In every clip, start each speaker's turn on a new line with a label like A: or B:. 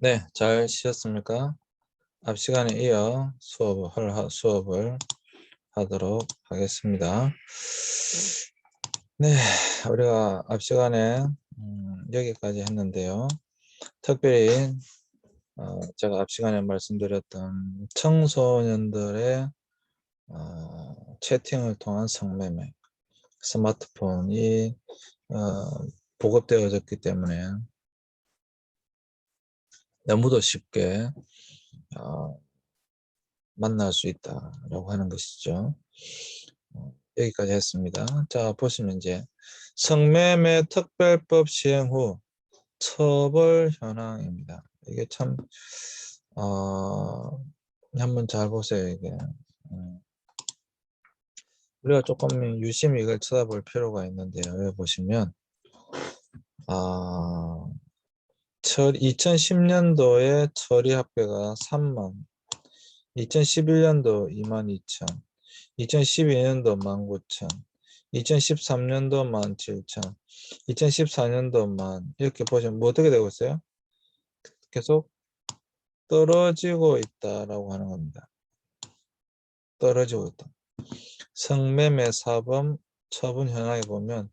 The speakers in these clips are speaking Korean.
A: 네, 잘 쉬셨습니까? 앞 시간에 이어 수업을 하도록 하겠습니다. 네, 우리가 앞 시간에 여기까지 했는데요. 특별히 제가 앞 시간에 말씀드렸던 청소년들의 채팅을 통한 성매매, 스마트폰이 보급되어졌기 때문에 너무도 쉽게 만날 수 있다라고 하는 것이죠. 여기까지 했습니다. 자, 보시면 이제 성매매 특별법 시행 후 처벌 현황입니다. 이게 참 한번 잘 보세요. 이게 우리가 조금 유심히 이걸 쳐다볼 필요가 있는데요. 여기 보시면 2010년도에 처리 합계가 3만, 2011년도 22,000, 2012년도 19,000, 2013년도 17,000, 2014년도 이렇게 보시면 뭐 어떻게 되고 있어요? 계속 떨어지고 있다라고 하는 겁니다. 떨어지고 있다. 성매매 사범 처분 현황에 보면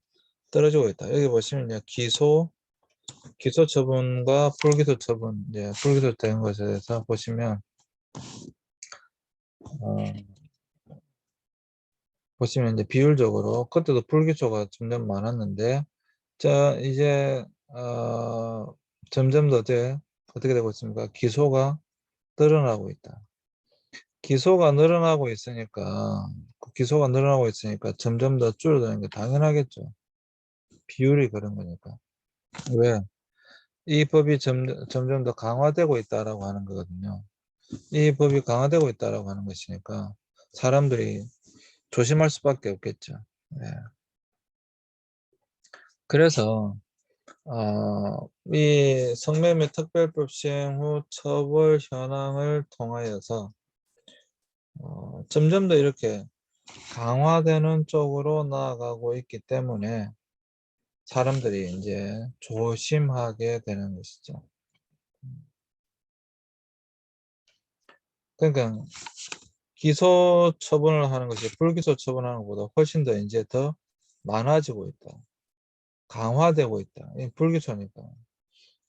A: 떨어지고 있다. 여기 보시면 기소 처분과 불기소 처분, 불기소 된 것에 대해서 보시면 보시면 이제 비율적으로 그때도 불기소가 점점 많았는데 자 이제 점점 더 어떻게 되고 있습니까? 기소가 늘어나고 있다. 기소가 늘어나고 있으니까 점점 더 줄어드는 게 당연하겠죠. 비율이 그런 거니까. 왜? 이 법이 점점 더 강화되고 있다라고 하는 거거든요. 이 법이 강화되고 있다라고 하는 것이니까 사람들이 조심할 수밖에 없겠죠. 네. 그래서 이 성매매 특별법 시행 후 처벌 현황을 통하여서 점점 더 이렇게 강화되는 쪽으로 나아가고 있기 때문에 사람들이 이제 조심하게 되는 것이죠. 그러니까 기소 처분을 하는 것이 불기소 처분하는 것보다 훨씬 더 이제 더 많아지고 있다. 강화되고 있다. 이 불기소니까.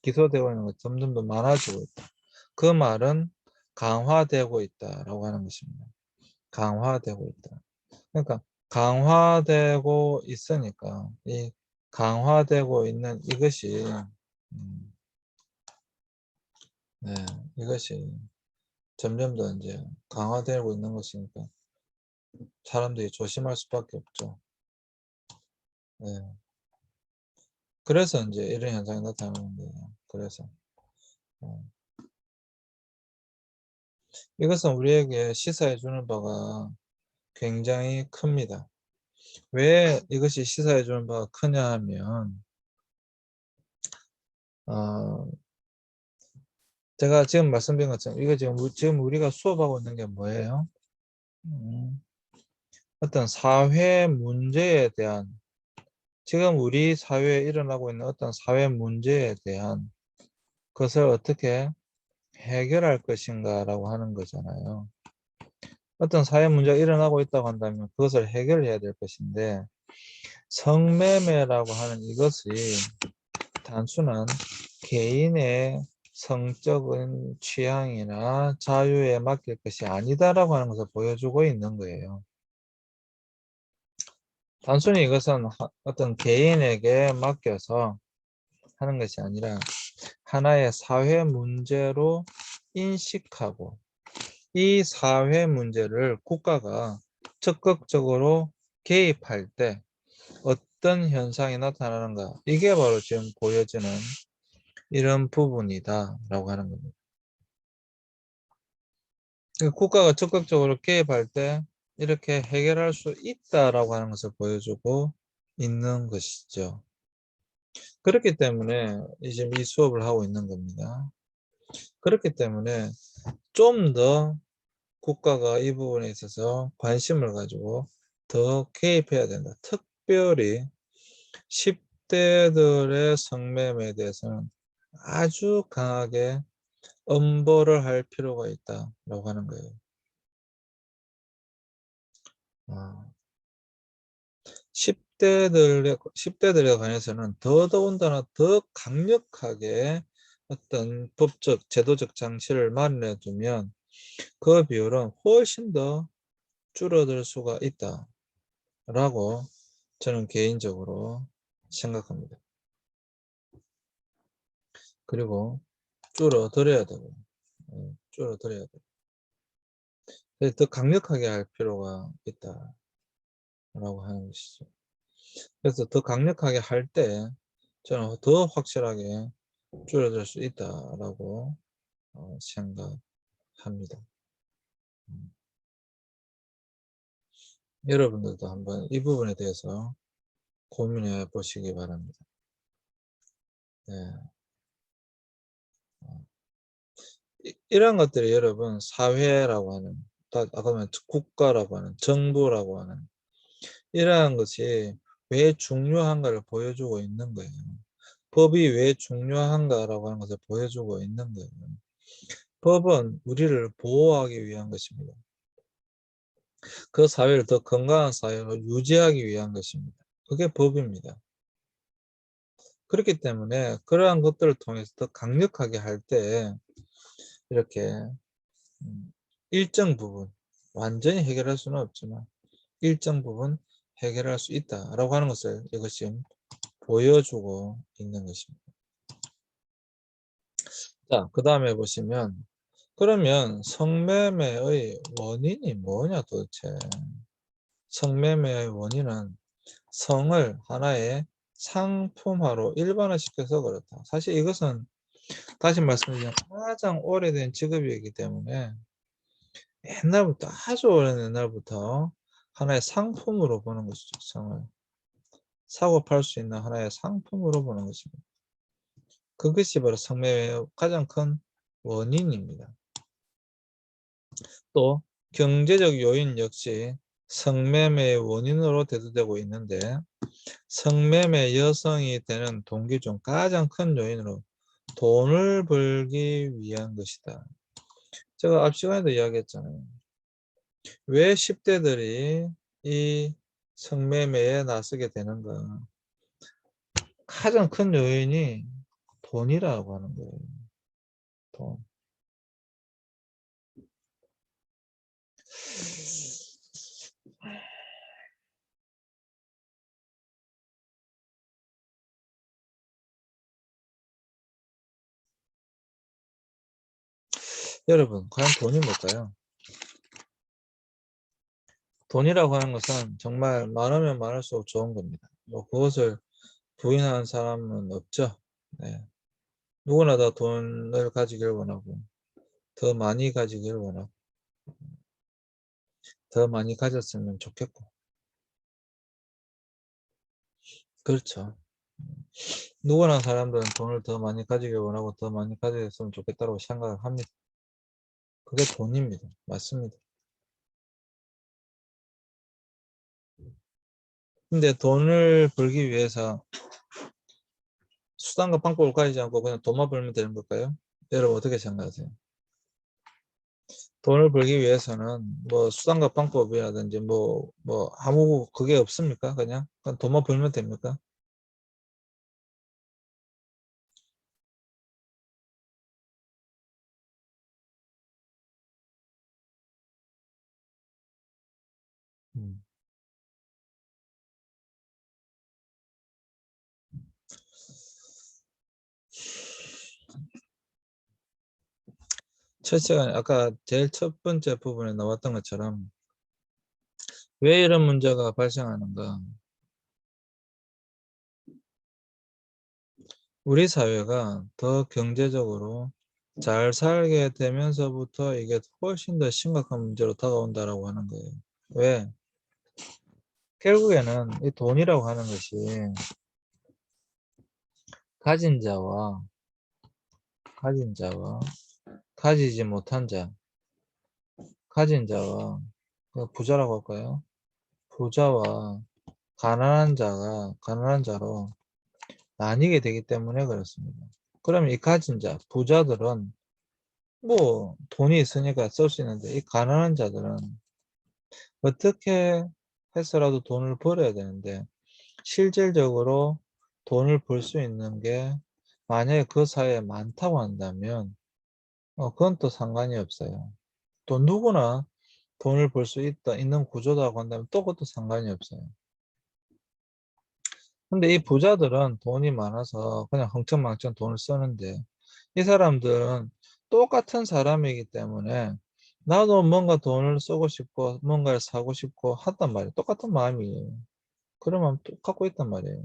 A: 기소되고 있는 것 점점 더 많아지고 있다. 그 말은 강화되고 있다라고 하는 것입니다. 강화되고 있다. 그러니까 강화되고 있으니까 이 강화되고 있는 이것이 네, 이것이 점점 더 이제 강화되고 있는 것이니까 사람들이 조심할 수밖에 없죠. 네. 그래서 이제 이런 현상이 나타나는 거예요. 그래서 이것은 우리에게 시사해 주는 바가 굉장히 큽니다. 왜 이것이 시사해 주는 바가 크냐 하면 제가 지금 말씀드린 것처럼 이거 지금 우리가 수업하고 있는 게 뭐예요? 어떤 사회 문제에 대한 지금 우리 사회에 일어나고 있는 어떤 사회 문제에 대한 것을 어떻게 해결할 것인가라고 하는 거잖아요. 어떤 사회 문제가 일어나고 있다고 한다면 그것을 해결해야 될 것인데 성매매라고 하는 이것이 단순한 개인의 성적인 취향이나 자유에 맡길 것이 아니다라고 하는 것을 보여주고 있는 거예요. 단순히 이것은 어떤 개인에게 맡겨서 하는 것이 아니라 하나의 사회 문제로 인식하고 이 사회 문제를 국가가 적극적으로 개입할 때 어떤 현상이 나타나는가 이게 바로 지금 보여지는 이런 부분이다 라고 하는 겁니다. 국가가 적극적으로 개입할 때 이렇게 해결할 수 있다라고 하는 것을 보여주고 있는 것이죠. 그렇기 때문에 이제 이 수업을 하고 있는 겁니다. 그렇기 때문에 좀 더 국가가 이 부분에 있어서 관심을 가지고 더 개입해야 된다. 특별히 10대들의 성매매에 대해서는 아주 강하게 엄벌을 할 필요가 있다라고 하는 거예요. 10대들에 관해서는 더더군다나 더 강력하게 어떤 법적, 제도적 장치를 마련해 두면 그 비율은 훨씬 더 줄어들 수가 있다라고 저는 개인적으로 생각합니다. 그리고 줄어들어야 되고, 줄어들어야 돼. 그래서 더 강력하게 할 필요가 있다라고 하는 것이죠. 그래서 더 강력하게 할 때 저는 더 확실하게 줄어들 수 있다라고 생각합니다. 음. 여러분들도 한번 이 부분에 대해서 고민해 보시기 바랍니다. 네. 어. 이런 것들이 여러분 사회라고 하는, 아까 말한 국가라고 하는, 정부라고 하는 이러한 것이 왜 중요한가를 보여주고 있는 거예요. 법이 왜 중요한가라고 하는 것을 보여주고 있는 거예요. 법은 우리를 보호하기 위한 것입니다. 그 사회를 더 건강한 사회로 유지하기 위한 것입니다. 그게 법입니다. 그렇기 때문에 그러한 것들을 통해서 더 강력하게 할 때 이렇게 일정 부분, 완전히 해결할 수는 없지만 일정 부분 해결할 수 있다라고 하는 것을 이것이 보여주고 있는 것입니다. 자, 그 다음에 보시면 그러면 성매매의 원인이 뭐냐 도대체. 성매매의 원인은 성을 하나의 상품화로 일반화시켜서 그렇다. 사실 이것은 다시 말씀드리면 가장 오래된 직업이기 때문에 옛날부터, 아주 오랜 옛날부터 하나의 상품으로 보는 것이죠. 성을 사고 팔 수 있는 하나의 상품으로 보는 것입니다. 그것이 바로 성매매의 가장 큰 원인입니다. 또 경제적 요인 역시 성매매의 원인으로 대두되고 있는데, 성매매 여성이 되는 동기 중 가장 큰 요인으로 돈을 벌기 위한 것이다. 제가 앞 시간에도 이야기했잖아요. 왜 10대들이 이 성매매에 나서게 되는가. 가장 큰 요인이 돈이라고 하는 거예요. 돈. 여러분, 과연 돈이 뭘까요? 돈이라고 하는 것은 정말 많으면 많을수록 좋은 겁니다. 뭐 그것을 부인하는 사람은 없죠. 네. 누구나 다 돈을 가지길 원하고 더 많이 가지길 원하고 더 많이 가졌으면 좋겠고. 그렇죠. 누구나 사람들은 돈을 더 많이 가지길 원하고 더 많이 가졌으면 좋겠다고 생각을 합니다. 그게 돈입니다. 맞습니다. 근데 돈을 벌기 위해서 수단과 방법을 가리지 않고 그냥 돈만 벌면 되는 걸까요? 여러분 어떻게 생각하세요? 돈을 벌기 위해서는 뭐 수단과 방법이라든지 뭐 아무 그게 없습니까? 그냥 돈만 벌면 됩니까? 음. 첫째가 아까 제일 첫 번째 부분에 나왔던 것처럼 왜 이런 문제가 발생하는가? 우리 사회가 더 경제적으로 잘 살게 되면서부터 이게 훨씬 더 심각한 문제로 다가온다라고 하는 거예요. 왜? 결국에는 이 돈이라고 하는 것이 가진 자와 가지지 못한 자, 가진 자와 부자라고 할까요? 부자와 가난한 자로 나뉘게 되기 때문에 그렇습니다. 그러면 이 가진 자, 부자들은 뭐 돈이 있으니까 쓸 수 있는데 이 가난한 자들은 어떻게 해서라도 돈을 벌어야 되는데 실질적으로 돈을 벌 수 있는 게 만약에 그 사회에 많다고 한다면 그건 또 상관이 없어요. 또 누구나 돈을 벌 수 있는 구조다고 한다면 또 그것도 상관이 없어요. 근데 이 부자들은 돈이 많아서 그냥 흥청망청 돈을 쓰는데 이 사람들은 똑같은 사람이기 때문에 나도 뭔가 돈을 쓰고 싶고 뭔가를 사고 싶고 하단 말이에요. 똑같은 마음이에요. 그러면 갖고 있단 말이에요.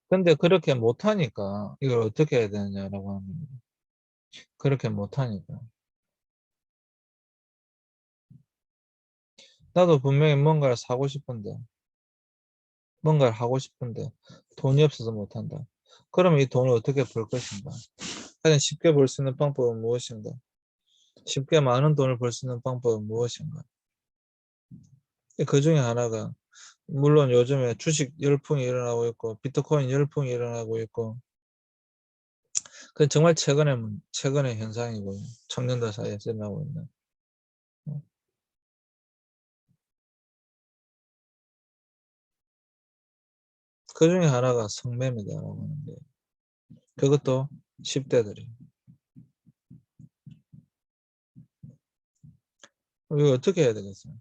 A: 근데 그렇게 못하니까 이걸 어떻게 해야 되느냐라고 하는 거예요. 그렇게 못하니까. 나도 분명히 뭔가를 사고 싶은데 뭔가를 하고 싶은데 돈이 없어서 못한다. 그러면 이 돈을 어떻게 벌 것인가? 가장 쉽게 벌 수 있는 방법은 무엇인가? 쉽게 많은 돈을 벌 수 있는 방법은 무엇인가? 그 중에 하나가 물론 요즘에 주식 열풍이 일어나고 있고 비트코인 열풍이 일어나고 있고 그건 정말 최근의 현상이고 청년들 사이에서 일어나고 있는 그 중에 하나가 성매매다라고 하는데 그것도 10대들이 이거 어떻게 해야 되겠어요?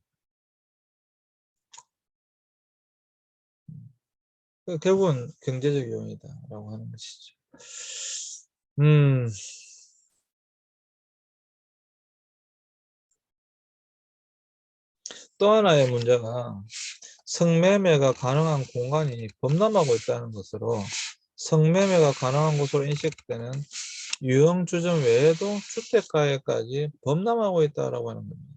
A: 결국은 경제적 요인이다라고 하는 것이죠. 음, 또 하나의 문제가 성매매가 가능한 공간이 범람하고 있다는 것으로 성매매가 가능한 곳으로 인식되는 유형주점 외에도 주택가에까지 범람하고 있다라고 하는 겁니다.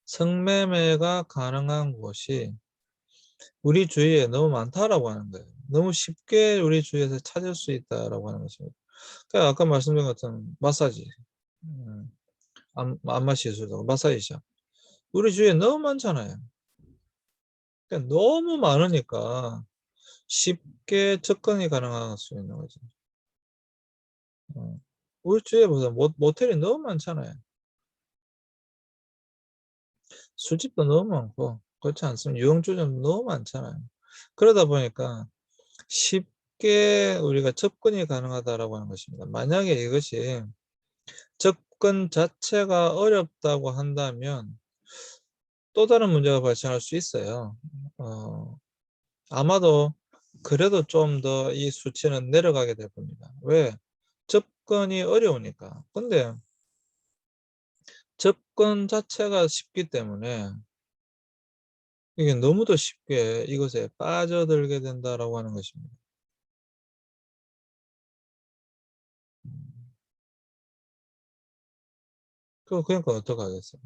A: 성매매가 가능한 곳이 우리 주위에 너무 많다라고 하는 거예요. 너무 쉽게 우리 주위에서 찾을 수 있다라고 하는 것입니다. 그러니까 아까 말씀드린 것처럼 마사지, 음, 안마 시술도 마사지샵. 우리 주위에 너무 많잖아요. 그러니까 너무 많으니까 쉽게 접근이 가능할 수 있는 거죠. 우리 주위에 보세요. 모텔이 너무 많잖아요. 술집도 너무 많고 그렇지 않습니까? 유흥주점 너무 많잖아요. 그러다 보니까 쉽게 우리가 접근이 가능하다라고 하는 것입니다. 만약에 이것이 접근 자체가 어렵다고 한다면 또 다른 문제가 발생할 수 있어요. 아마도 그래도 좀 더 이 수치는 내려가게 될 겁니다. 왜? 접근이 어려우니까. 근데 접근 자체가 쉽기 때문에 이게 너무도 쉽게 이것에 빠져들게 된다라고 하는 것입니다. 그러니까 어떡하겠어요?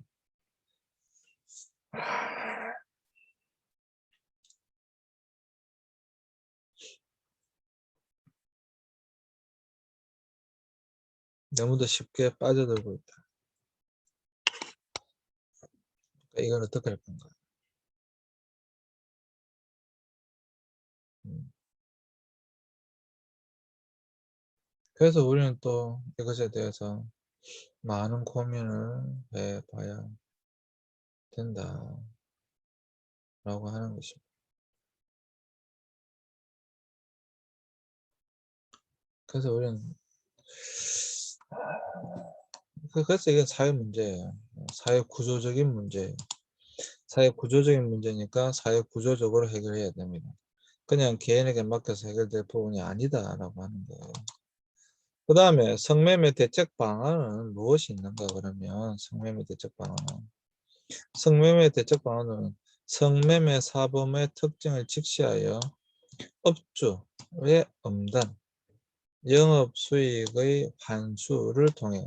A: 너무도 쉽게 빠져들고 있다. 그러니까 이걸 어떻게 할 건가? 음. 그래서 우리는 또 이것에 대해서 많은 고민을 해봐야 된다라고 하는 것입니다. 그래서 우리는 그래서 이게 사회 문제예요. 사회 구조적인 문제예요. 사회 구조적인 문제니까 사회 구조적으로 해결해야 됩니다. 그냥 개인에게 맡겨서 해결될 부분이 아니다라고 하는 거예요. 그 다음에 성매매 대책 방안은 무엇이 있는가 그러면 성매매 대책 방안은 성매매 대책 방안은 성매매 사범의 특징을 직시하여 업주의 엄단, 영업 수익의 환수를 통해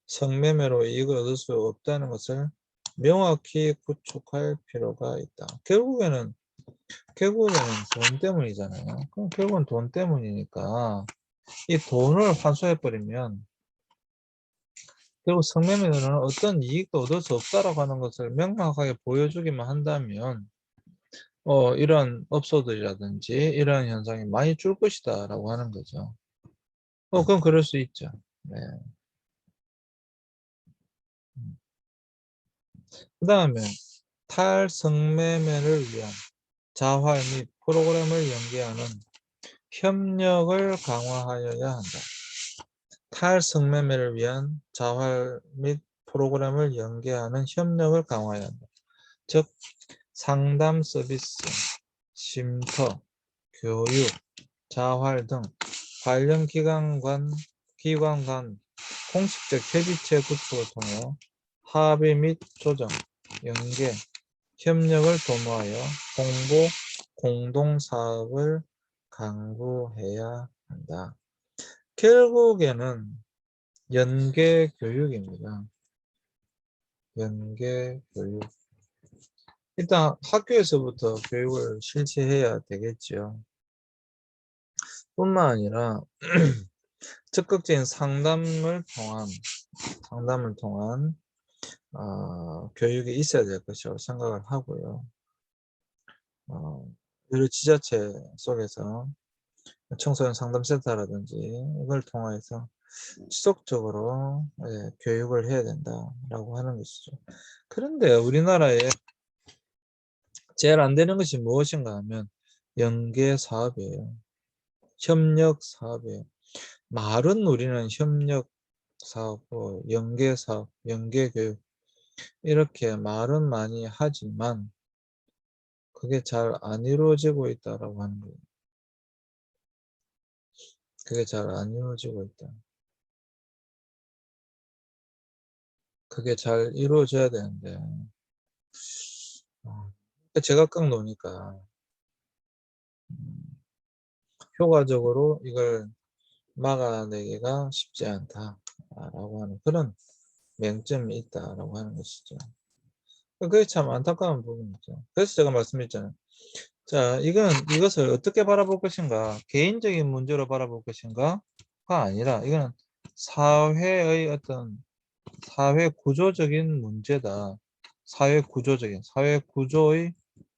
A: 성매매로 이익을 얻을 수 없다는 것을 명확히 구축할 필요가 있다. 결국에는 돈 때문이잖아요. 그럼 결국은 돈 때문이니까 이 돈을 환수해버리면 결국 성매매는 어떤 이익도 얻을 수 없다라고 하는 것을 명확하게 보여주기만 한다면 이런 업소들이라든지 이런 현상이 많이 줄 것이다라고 하는 거죠. 그건 그럴 수 있죠. 네. 그 다음에 탈성매매를 위한 자활 및 프로그램을 연계하는 협력을 강화하여야 한다. 탈성매매를 위한 자활 및 프로그램을 연계하는 협력을 강화해야 한다. 즉 상담 서비스, 쉼터, 교육, 자활 등 관련 기관 간 공식적 협의체 구축을 통해 합의 및 조정, 연계, 협력을 도모하여 공보, 공동사업을 강구해야 한다. 결국에는 연계 교육입니다. 연계 교육. 일단 학교에서부터 교육을 실시해야 되겠죠. 뿐만 아니라 적극적인 상담을 통한 교육이 있어야 될 것이라고 생각을 하고요. 여러 지자체 속에서 청소년 상담센터라든지 이걸 통해서 지속적으로 교육을 해야 된다라고 하는 것이죠. 그런데 우리나라에 제일 안 되는 것이 무엇인가 하면 연계 사업이에요. 협력 사업이에요. 말은 우리는 협력 사업, 연계 사업, 연계 교육 이렇게 말은 많이 하지만 그게 잘 안 이루어지고 있다라고 하는 거예요. 그게 잘 안 이루어지고 있다. 그게 잘 이루어져야 되는데 제각각 노니까 효과적으로 이걸 막아내기가 쉽지 않다라고 하는 그런 맹점이 있다라고 하는 것이죠. 그게 참 안타까운 부분이죠. 그래서 제가 말씀드렸잖아요. 자, 이것을 어떻게 바라볼 것인가? 개인적인 문제로 바라볼 것인가가 아니라 이거는 사회의 어떤 사회 구조적인 문제다. 사회 구조의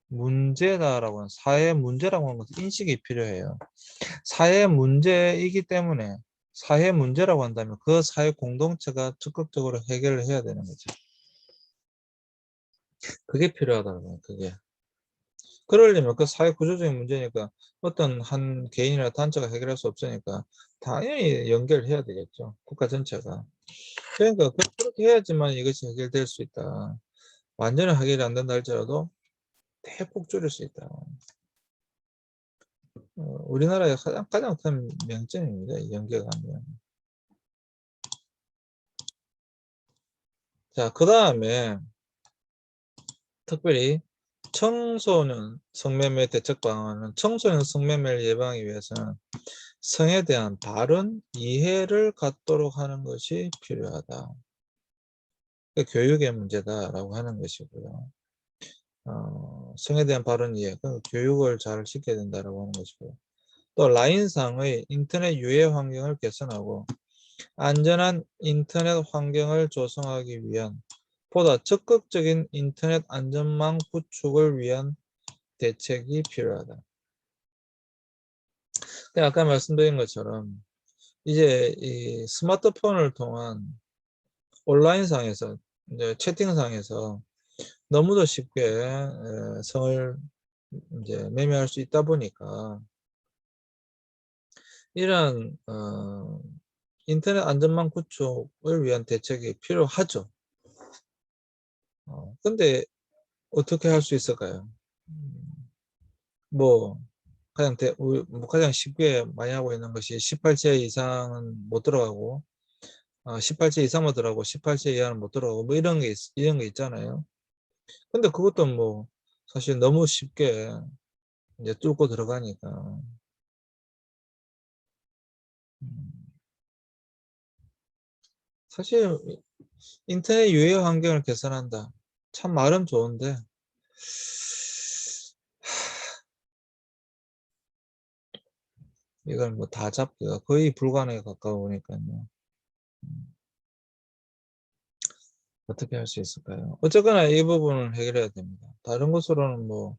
A: 문제다라고 하는 사회 문제라고 하는 것은 인식이 필요해요. 사회 문제이기 때문에 사회 문제라고 한다면 그 사회 공동체가 적극적으로 해결을 해야 되는 거죠. 그게 필요하다는 거예요. 그게. 그러려면 그 사회 구조적인 문제니까 어떤 한 개인이나 단체가 해결할 수 없으니까 당연히 연결해야 되겠죠. 국가 전체가. 그러니까 그렇게 해야지만 이것이 해결될 수 있다. 완전히 해결이 안 된다 할지라도 대폭 줄일 수 있다. 우리나라의 가장 큰 명점입니다. 연계가면. 자, 그 다음에 특별히 청소년 성매매 대책 방안은 청소년 성매매를 예방하기 위해서는 성에 대한 바른 이해를 갖도록 하는 것이 필요하다. 교육의 문제다라고 하는 것이고요. 성에 대한 바른 이해, 교육을 잘 시켜야 된다라고 하는 것이고요. 또 라인상의 인터넷 유해 환경을 개선하고 안전한 인터넷 환경을 조성하기 위한 보다 적극적인 인터넷 안전망 구축을 위한 대책이 필요하다. 아까 말씀드린 것처럼 이제 이 스마트폰을 통한 온라인상에서 이제 채팅상에서 너무도 쉽게 성을 이제 매매할 수 있다 보니까 이런 인터넷 안전망 구축을 위한 대책이 필요하죠. 근데 어떻게 할 수 있을까요? 뭐 가장 쉽게 많이 하고 있는 것이 18세 이상은 못 들어가고 18세 이상만 들어가고 18세 이하는 못 들어가고 뭐 이런 게 있잖아요. 근데 그것도 뭐 사실 너무 쉽게 이제 뚫고 들어가니까 음, 사실 인터넷 유해 환경을 개선한다. 참 말은 좋은데 이걸 뭐 다 잡기가 거의 불가능에 가까우니까요. 어떻게 할 수 있을까요? 어쨌거나 이 부분을 해결해야 됩니다. 다른 것으로는 뭐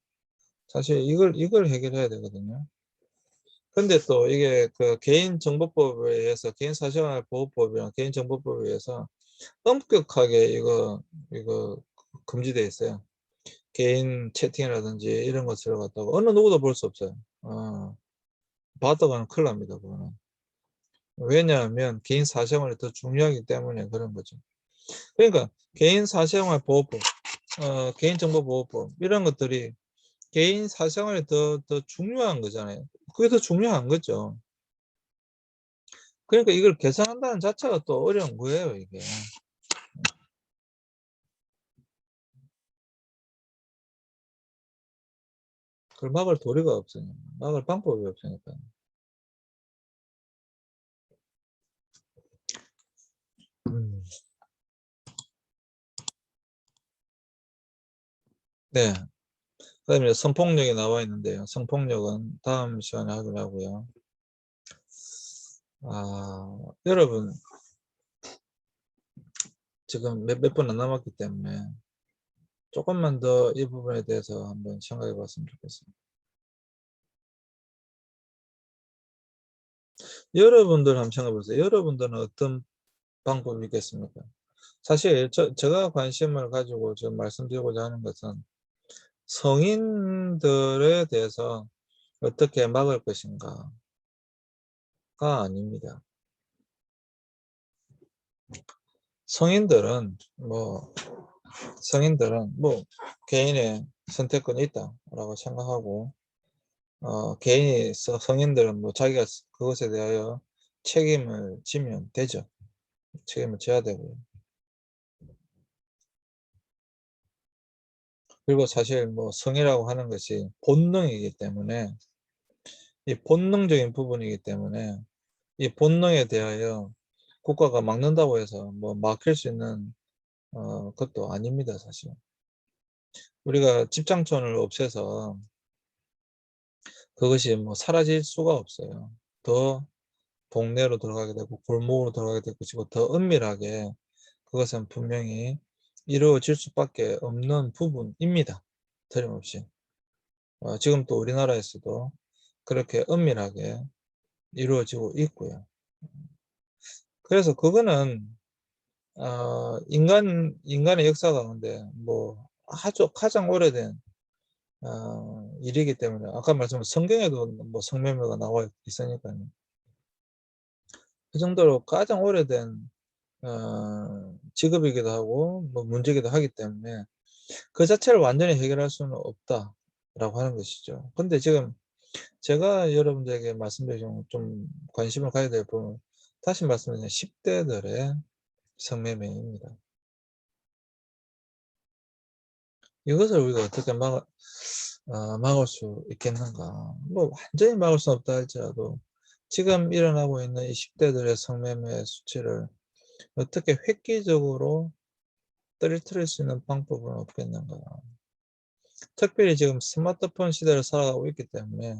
A: 사실 이걸 해결해야 되거든요. 근데 또 이게 그 개인정보법에 의해서 개인사생활보호법이랑 개인정보법에 의해서 엄격하게 이거 금지돼 있어요. 개인 채팅이라든지 이런 것을 갖다가 어느 누구도 볼 수 없어요. 받아가는 큰일 납니다, 그거는. 왜냐하면 개인 사생활이 더 중요하기 때문에 그런 거죠. 그러니까 개인 사생활 보호법, 개인정보보호법 이런 것들이 개인 사생활이 더 중요한 거잖아요. 그게 더 중요한 거죠. 그러니까 이걸 개선한다는 자체가 또 어려운 거예요, 이게. 그걸 막을 도리가 없으니까, 막을 방법이 없으니까. 음. 네. 그다음에 성폭력이 나와 있는데요. 성폭력은 다음 시간에 하기로 하고요. 여러분 지금 몇 분 안 남았기 때문에 조금만 더 이 부분에 대해서 한번 생각해 봤으면 좋겠습니다. 여러분들 한번 생각해 보세요. 여러분들은 어떤 방법이 있겠습니까? 사실 제가 관심을 가지고 지금 말씀드리고자 하는 것은 성인들에 대해서 어떻게 막을 것인가가 아닙니다. 성인들은 뭐 개인의 선택권이 있다라고 생각하고 개인이 성인들은 뭐 자기가 그것에 대하여 책임을 지면 되죠. 책임을 져야 되고요. 그리고 사실 뭐 성이라고 하는 것이 본능이기 때문에 이 본능적인 부분이기 때문에 이 본능에 대하여 국가가 막는다고 해서 뭐 막힐 수 있는 것도 아닙니다, 사실. 우리가 집장촌을 없애서 그것이 뭐 사라질 수가 없어요. 더 동네로 들어가게 되고 골목으로 들어가게 될 것이고 더 은밀하게 그것은 분명히 이루어질 수밖에 없는 부분입니다. 틀림없이. 지금 또 우리나라에서도 그렇게 은밀하게 이루어지고 있고요. 그래서 그거는 인간의 역사 가운데 뭐 아주 가장 오래된 일이기 때문에 아까 말씀한 성경에도 뭐 성매매가 나와 있으니까요. 그 정도로 가장 오래된 직업이기도 하고 뭐 문제이기도 하기 때문에 그 자체를 완전히 해결할 수는 없다라고 하는 것이죠. 근데 지금 제가 여러분들에게 말씀드리는 좀 관심을 가져야 될 부분 다시 말씀드리면 10대들의 성매매입니다. 이것을 우리가 어떻게 막을 수 있겠는가? 뭐 완전히 막을 수 없다 할지라도 지금 일어나고 있는 이 10대들의 성매매 수치를 어떻게 획기적으로 떨어뜨릴 수 있는 방법은 없겠는가? 특별히 지금 스마트폰 시대를 살아가고 있기 때문에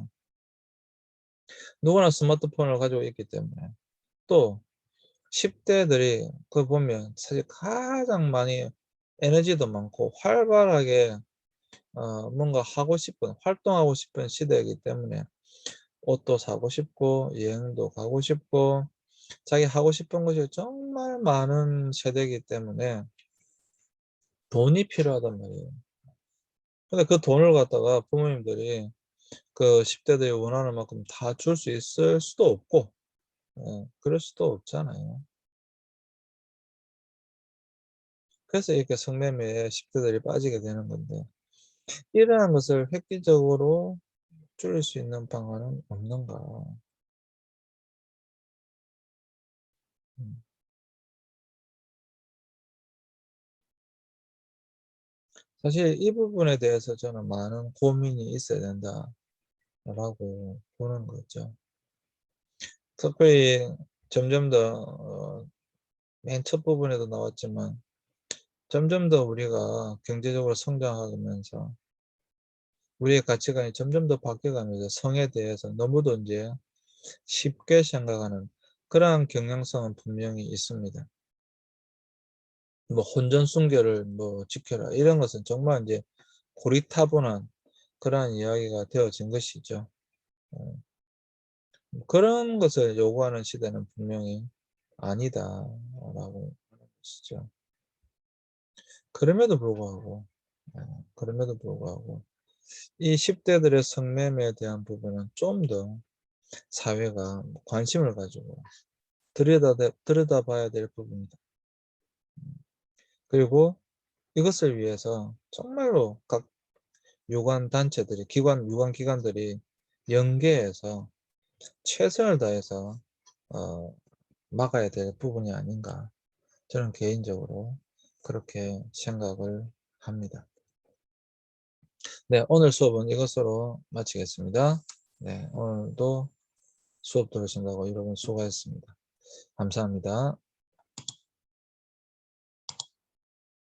A: 누구나 스마트폰을 가지고 있기 때문에 또 10대들이 그 보면 사실 가장 많이 에너지도 많고 활발하게 뭔가 하고 싶은 활동하고 싶은 시대이기 때문에 옷도 사고 싶고 여행도 가고 싶고 자기 하고 싶은 것이 정말 많은 세대이기 때문에 돈이 필요하단 말이에요. 근데 그 돈을 갖다가 부모님들이 그 10대들이 원하는 만큼 다 줄 수 있을 수도 없고 그럴 수도 없잖아요. 그래서 이렇게 성매매에 10대들이 빠지게 되는 건데 이러한 것을 획기적으로 줄일 수 있는 방안은 없는가. 음. 사실 이 부분에 대해서 저는 많은 고민이 있어야 된다라고 보는 거죠. 특별히 점점 더 맨 첫 부분에도 나왔지만 점점 더 우리가 경제적으로 성장하면서 우리의 가치관이 점점 더 바뀌어가면서 성에 대해서 너무도 이제 쉽게 생각하는 그러한 경향성은 분명히 있습니다. 뭐 혼전순결을 뭐 지켜라 이런 것은 정말 이제 고리타분한 그러한 이야기가 되어진 것이죠. 어. 그런 것을 요구하는 시대는 분명히 아니다라고 하는 것이죠. 그럼에도 불구하고 예 그럼에도 불구하고 이 10 대들의 성매매에 대한 부분은 좀 더 사회가 관심을 가지고 들여다봐야 될 부분이다. 그리고 이것을 위해서 정말로 각 유관 단체들이 유관 기관들이 연계해서 최선을 다해서 어 막아야 될 부분이 아닌가 저는 개인적으로 그렇게 생각을 합니다. 네, 오늘 수업은 이것으로 마치겠습니다. 네, 오늘도 수업 들으신다고 여러분 수고하셨습니다. 감사합니다.